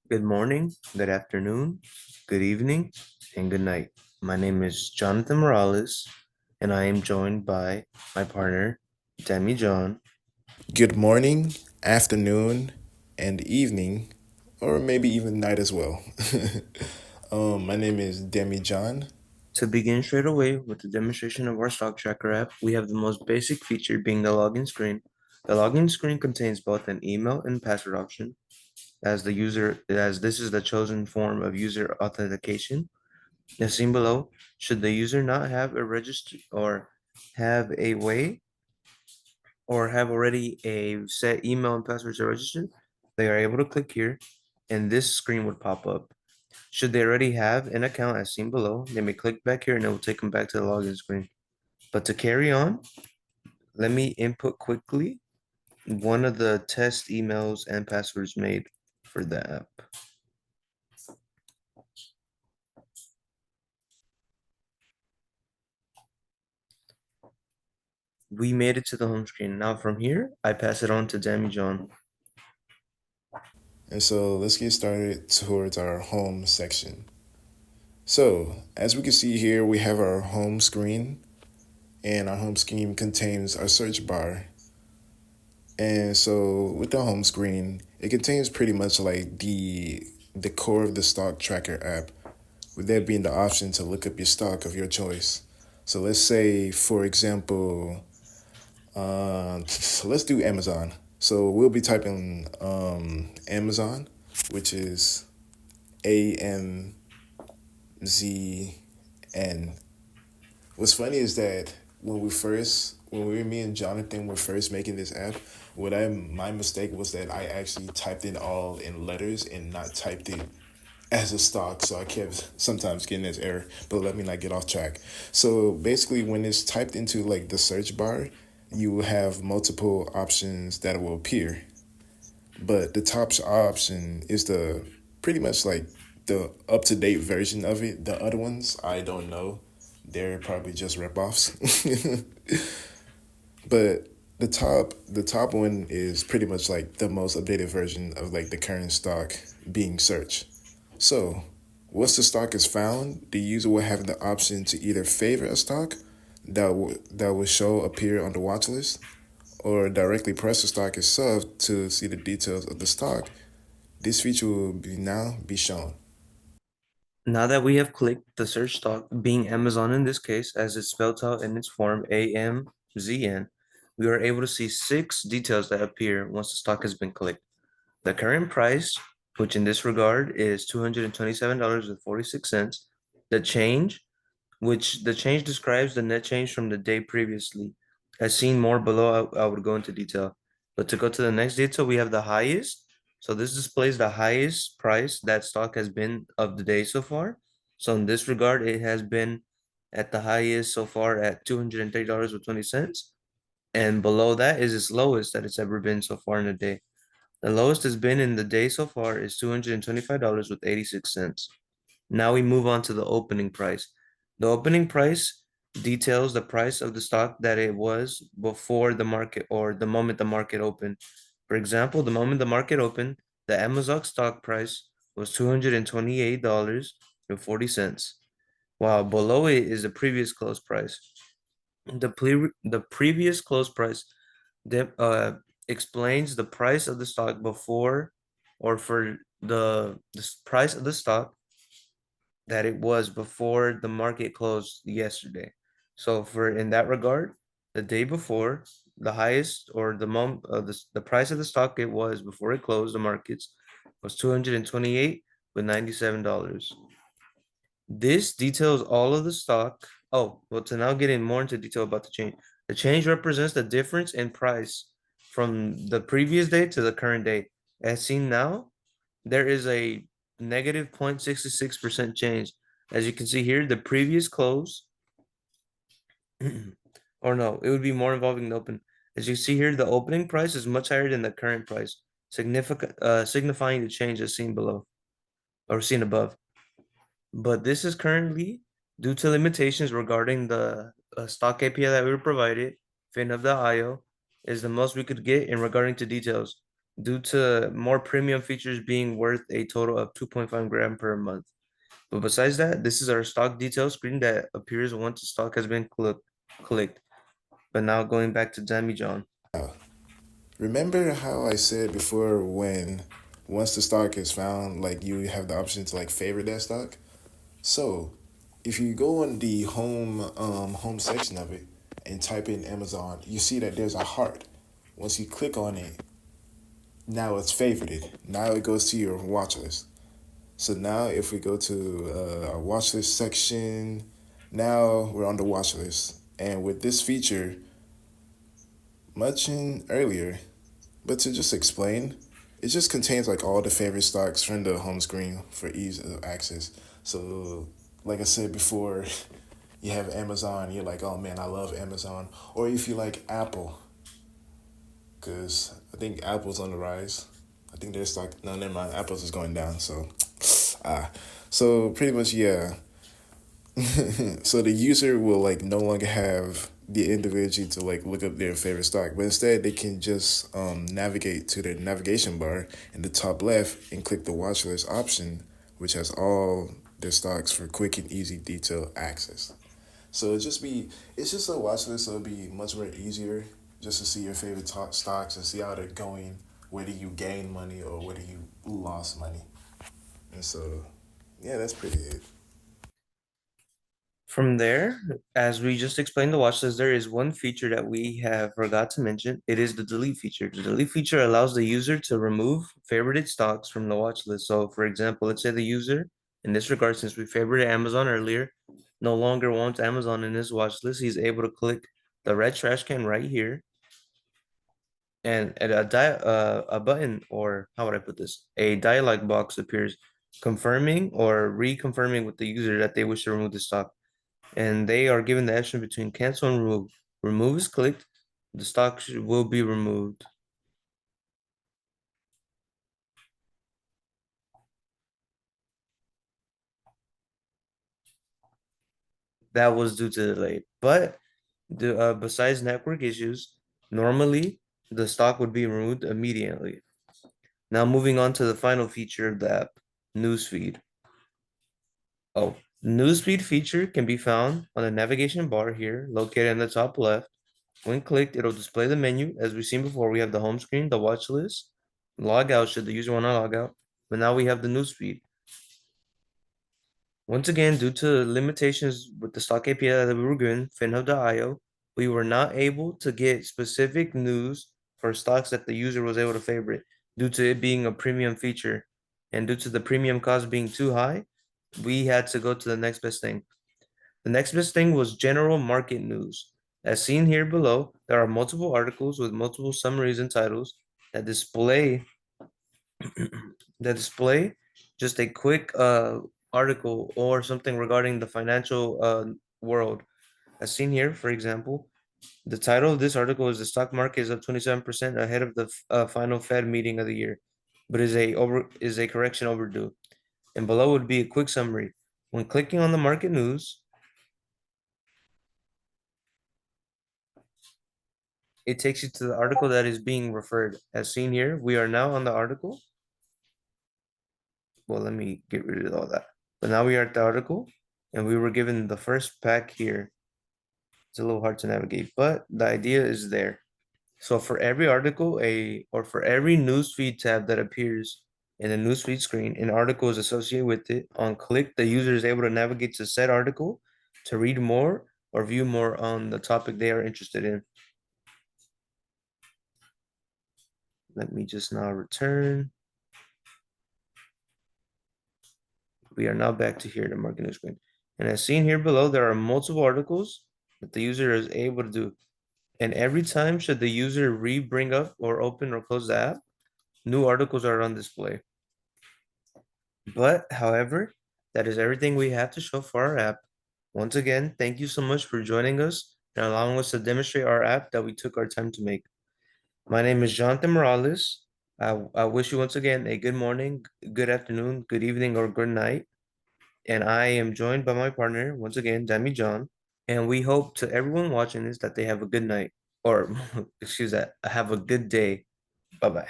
Good morning, good afternoon, good evening, and good night. My name is Jonathan Morales, and I am joined by my partner, Demi John. Good morning, afternoon, and evening, or maybe even night as well. My name is Demi John. To begin straight away with the demonstration of our stock tracker app, we have the most basic feature being the login screen. The login screen contains both an email and password option, as this is the chosen form of user authentication. As seen below, should the user not have a register or have a way or have already a set email and password to register, they are able to click here and this screen would pop up. Should they already have an account as seen below, they may click back here and it will take them back to the login screen. But to carry on, let me input quickly one of the test emails and passwords made for the app. We made it to the home screen. Now from here, I pass it on to Demi John. And so let's get started towards our home section. So, as we can see here, we have our home screen, and our home screen contains our search bar. And so, with the home screen, it contains pretty much like the core of the stock tracker app, with that being the option to look up your stock of your choice. So let's say, for example, so let's do Amazon. So we'll be typing Amazon, which is AMZN. What's funny is that me and Jonathan were first making this app, my mistake was that I actually typed it all in letters and not typed it as a stock, so I kept sometimes getting this error. But let me not get off track. So basically, when it's typed into like the search bar, you will have multiple options that will appear. But the top option is the pretty much like the up to date version of it. The other ones, I don't know. They're probably just ripoffs. But the top one is pretty much like the most updated version of like the current stock being searched. So, once the stock is found, the user will have the option to either favor a stock that will show appear on the watch list, or directly press the stock itself to see the details of the stock. This feature will be shown. Now that we have clicked the search stock, being Amazon in this case, as it's spelled out in its form AMZN, we are able to see six details that appear once the stock has been clicked. The current price, which in this regard is $227.46. The change, which the change describes the net change from the day previously. As seen more below, I would go into detail. But to go to the next detail, we have the highest. So this displays the highest price that stock has been of the day so far. So in this regard, it has been at the highest so far at $230.20. And below that is its lowest that it's ever been so far in a day. The lowest has been in the day so far is $225.86. Now we move on to the opening price. The opening price details the price of the stock that it was before the market or the moment the market opened. For example, the moment the market opened, the Amazon stock price was $228.40, while below it is the previous close price. The previous close price de explains the price of the stock before or for the price of the stock that it was before the market closed yesterday. So for in that regard, the day before, the highest or the moment the price of the stock it was before it closed the markets was 228 with $97. This details all of the stock. Oh, well, to now get in more into detail about the change. The change represents the difference in price from the previous day to the current day. As seen now, there is a negative 0.66% change. As you can see here, the previous close, or no, it would be more involving the open. As you see here, the opening price is much higher than the current price, signifying the change as seen below or seen above. But this is currently due to limitations regarding the stock API that we were provided. Fin of the IO is the most we could get in regarding to details. due to more premium features being worth a total of 2.5 gram per month. But besides that, this is our stock detail screen that appears once the stock has been clicked. But now going back to Demi John. Remember how I said before when once the stock is found, like you have the option to like favorite that stock? So if you go on the home section of it and type in Amazon, you see that there's a heart. Once you click on it, now it's favorited. Now it goes to your watch list. So now if we go to our watch list section, now we're on the watch list. And with this feature, mentioned earlier, but to just explain, it just contains like all the favorite stocks from the home screen for ease of access. So, like I said before, you have Amazon, you're like, oh man, I love Amazon. Or if you like Apple, because I think Apple's on the rise. I think their stock, no, never mind, Apple's is going down. So, so pretty much, yeah. So the user will like no longer have the individual to like look up their favorite stock, but instead they can just navigate to their navigation bar in the top left and click the watch list option, which has all their stocks for quick and easy detailed access. So it's just a watch list, so it'll be much more easier just to see your favorite top stocks and see how they're going, whether you gain money or whether you lost money. And so, yeah, that's pretty it. From there, as we just explained the watch list, there is one feature that we have forgot to mention. It is the delete feature. The delete feature allows the user to remove favorited stocks from the watch list. So for example, let's say the user, in this regard, since we favorited Amazon earlier, no longer wants Amazon in his watch list, he's able to click the red trash can right here and at a button, or how would I put this? A dialog box appears confirming or reconfirming with the user that they wish to remove the stock, and they are given the option between cancel and remove. Remove is clicked, the stock will be removed. That was due to delay, but besides network issues, normally the stock would be removed immediately. Now moving on to the final feature of the app, newsfeed. Oh, newsfeed feature can be found on the navigation bar here, located in the top left. When clicked, it'll display the menu. As we've seen before, we have the home screen, the watch list, log out should the user want to log out. But now we have the newsfeed. Once again, due to limitations with the stock API that we were given, FinHub.io, we were not able to get specific news for stocks that the user was able to favorite due to it being a premium feature. And due to the premium cost being too high, we had to go to the next best thing. The next best thing was general market news. As seen here below, there are multiple articles with multiple summaries and titles that display that display just a quick article or something regarding the financial world. As seen here, for example, the title of this article is the stock market is up 27% ahead of the final Fed meeting of the year, but is a correction overdue. And below would be a quick summary. When clicking on the market news, it takes you to the article that is being referred. As seen here, we are now on the article. Well, let me get rid of all that. But now we are at the article, and we were given the first pack here. It's a little hard to navigate, but the idea is there. So for every article, or for every newsfeed tab that appears in the newsfeed screen, an article is associated with it. On click, the user is able to navigate to said article to read more or view more on the topic they are interested in. Let me just now return. We are now back to here, the market news screen. And as seen here below, there are multiple articles that the user is able to do. And every time should the user bring up or open or close the app, new articles are on display. But however, that is everything we have to show for our app. Once again, thank you so much for joining us and allowing us to demonstrate our app that we took our time to make. My name is Jonathan Morales. I wish you once again a good morning, good afternoon, good evening, or good night. And I am joined by my partner, once again, Demi John. And we hope to everyone watching this that they have a good night, or excuse that, have a good day. Bye bye.